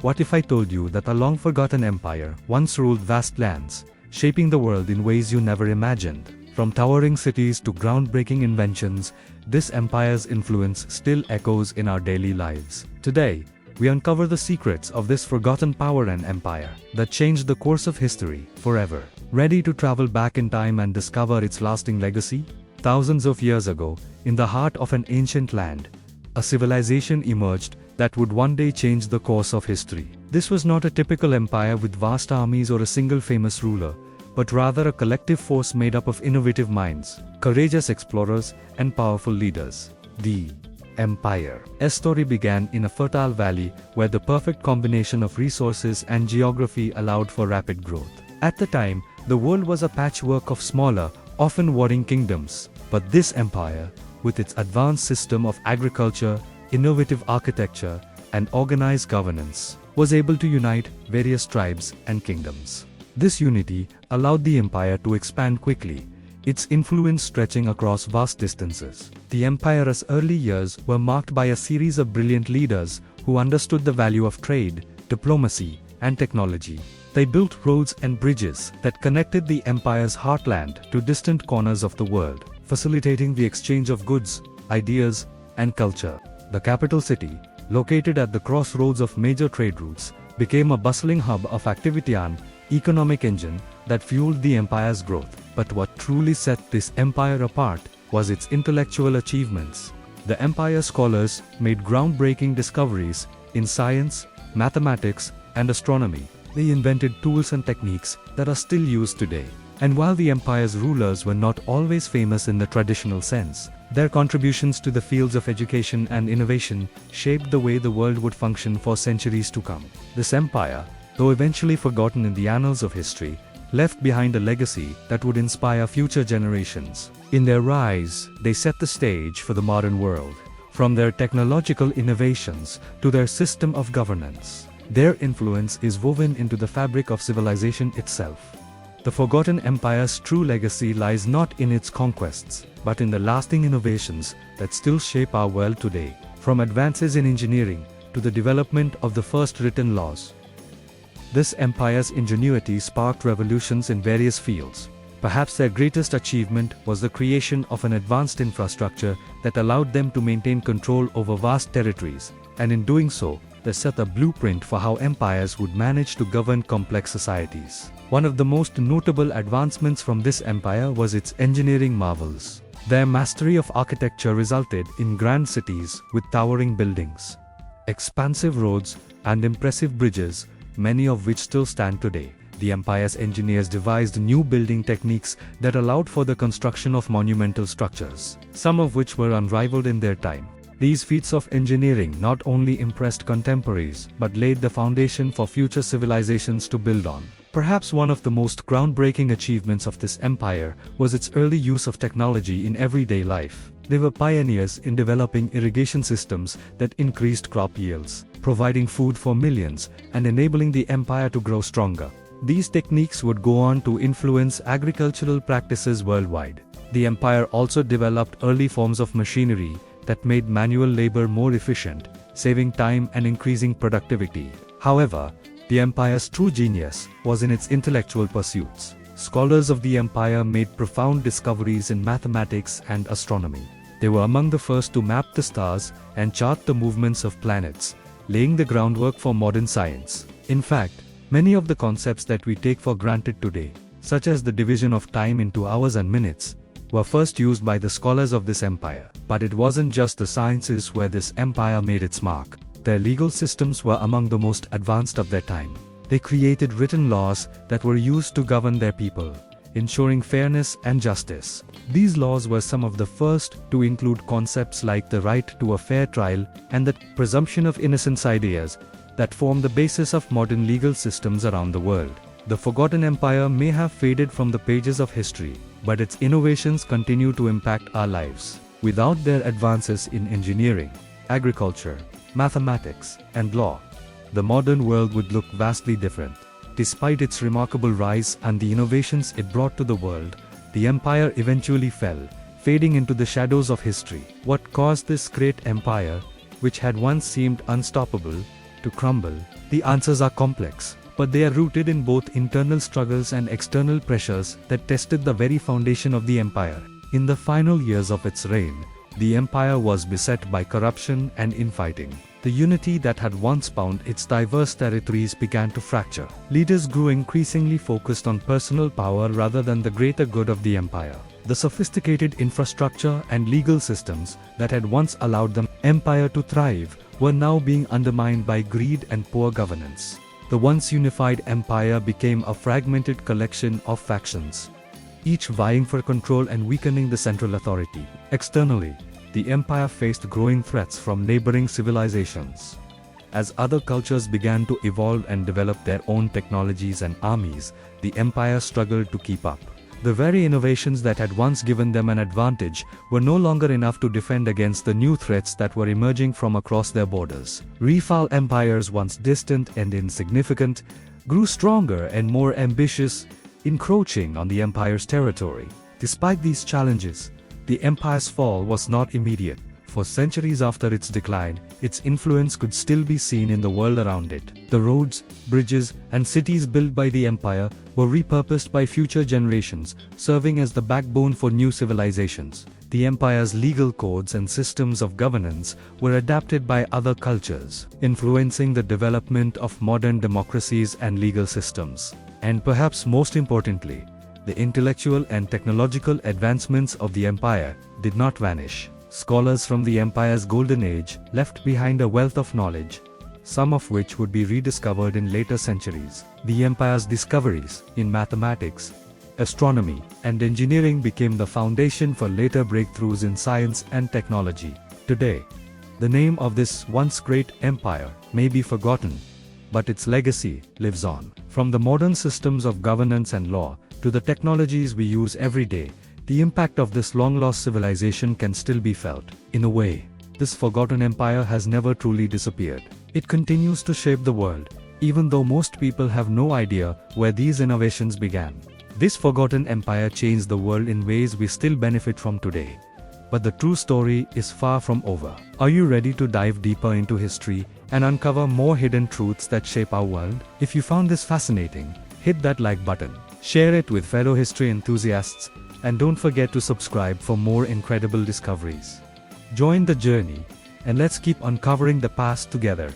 What if I told you that a long-forgotten empire once ruled vast lands, shaping the world in ways you never imagined? From towering cities to groundbreaking inventions, this empire's influence still echoes in our daily lives. Today, we uncover the secrets of this forgotten power and empire that changed the course of history forever. Ready to travel back in time and discover its lasting legacy? Thousands of years ago, in the heart of an ancient land, a civilization emerged that would one day change the course of history. This was not a typical empire with vast armies or a single famous ruler, but rather a collective force made up of innovative minds, courageous explorers, and powerful leaders. The Empire's story began in a fertile valley where the perfect combination of resources and geography allowed for rapid growth. At the time, the world was a patchwork of smaller, often warring kingdoms, but this empire, with its advanced system of agriculture, innovative architecture, and organized governance, was able to unite various tribes and kingdoms. This unity allowed the empire to expand quickly, its influence stretching across vast distances. The empire's early years were marked by a series of brilliant leaders who understood the value of trade, diplomacy, and technology. They built roads and bridges that connected the empire's heartland to distant corners of the world, facilitating the exchange of goods, ideas, and culture. The capital city, located at the crossroads of major trade routes, became a bustling hub of activity and economic engine that fueled the empire's growth. But what truly set this empire apart was its intellectual achievements. The empire's scholars made groundbreaking discoveries in science, mathematics, and astronomy. They invented tools and techniques that are still used today. And while the empire's rulers were not always famous in the traditional sense, their contributions to the fields of education and innovation shaped the way the world would function for centuries to come. This empire, though eventually forgotten in the annals of history, left behind a legacy that would inspire future generations. In their rise, they set the stage for the modern world. From their technological innovations to their system of governance, their influence is woven into the fabric of civilization itself. The forgotten empire's true legacy lies not in its conquests, but in the lasting innovations that still shape our world today. From advances in engineering to the development of the first written laws, this empire's ingenuity sparked revolutions in various fields. Perhaps their greatest achievement was the creation of an advanced infrastructure that allowed them to maintain control over vast territories, and in doing so, they set a blueprint for how empires would manage to govern complex societies. One of the most notable advancements from this empire was its engineering marvels. Their mastery of architecture resulted in grand cities with towering buildings, expansive roads, and impressive bridges, many of which still stand today. The empire's engineers devised new building techniques that allowed for the construction of monumental structures, some of which were unrivaled in their time. These feats of engineering not only impressed contemporaries but laid the foundation for future civilizations to build on. Perhaps one of the most groundbreaking achievements of this empire was its early use of technology in everyday life. They were pioneers in developing irrigation systems that increased crop yields, providing food for millions, and enabling the empire to grow stronger. These techniques would go on to influence agricultural practices worldwide. The empire also developed early forms of machinery that made manual labor more efficient, saving time and increasing productivity. However, the empire's true genius was in its intellectual pursuits. Scholars of the empire made profound discoveries in mathematics and astronomy. They were among the first to map the stars and chart the movements of planets, laying the groundwork for modern science. In fact, many of the concepts that we take for granted today, such as the division of time into hours and minutes, were first used by the scholars of this empire. But it wasn't just the sciences where this empire made its mark. Their legal systems were among the most advanced of their time. They created written laws that were used to govern their people, ensuring fairness and justice. These laws were some of the first to include concepts like the right to a fair trial and the presumption of innocence, ideas that form the basis of modern legal systems around the world. The forgotten empire may have faded from the pages of history, but its innovations continue to impact our lives. Without their advances in engineering, agriculture, mathematics, and law, the modern world would look vastly different. Despite its remarkable rise and the innovations it brought to the world, the empire eventually fell, fading into the shadows of history. What caused this great empire, which had once seemed unstoppable, to crumble? The answers are complex, but they are rooted in both internal struggles and external pressures that tested the very foundation of the empire. In the final years of its reign, the empire was beset by corruption and infighting. The unity that had once bound its diverse territories began to fracture. Leaders grew increasingly focused on personal power rather than the greater good of the empire. The sophisticated infrastructure and legal systems that had once allowed the empire to thrive were now being undermined by greed and poor governance. The once unified empire became a fragmented collection of factions, each vying for control and weakening the central authority. Externally, the empire faced growing threats from neighboring civilizations. As other cultures began to evolve and develop their own technologies and armies, the empire struggled to keep up. The very innovations that had once given them an advantage were no longer enough to defend against the new threats that were emerging from across their borders. Rival empires, once distant and insignificant, grew stronger and more ambitious, encroaching on the empire's territory. Despite these challenges, the empire's fall was not immediate. For centuries after its decline, its influence could still be seen in the world around it. The roads, bridges, and cities built by the empire were repurposed by future generations, serving as the backbone for new civilizations. The empire's legal codes and systems of governance were adapted by other cultures, influencing the development of modern democracies and legal systems. And perhaps most importantly, the intellectual and technological advancements of the empire did not vanish. Scholars from the empire's golden age left behind a wealth of knowledge, some of which would be rediscovered in later centuries. The empire's discoveries in mathematics, astronomy, and engineering became the foundation for later breakthroughs in science and technology. Today, the name of this once great empire may be forgotten, but its legacy lives on. From the modern systems of governance and law to the technologies we use every day, the impact of this long-lost civilization can still be felt. In a way, this forgotten empire has never truly disappeared. It continues to shape the world, even though most people have no idea where these innovations began. This forgotten empire changed the world in ways we still benefit from today. But the true story is far from over. Are you ready to dive deeper into history and uncover more hidden truths that shape our world? If you found this fascinating, hit that like button, share it with fellow history enthusiasts, and don't forget to subscribe for more incredible discoveries. Join the journey, and let's keep uncovering the past together.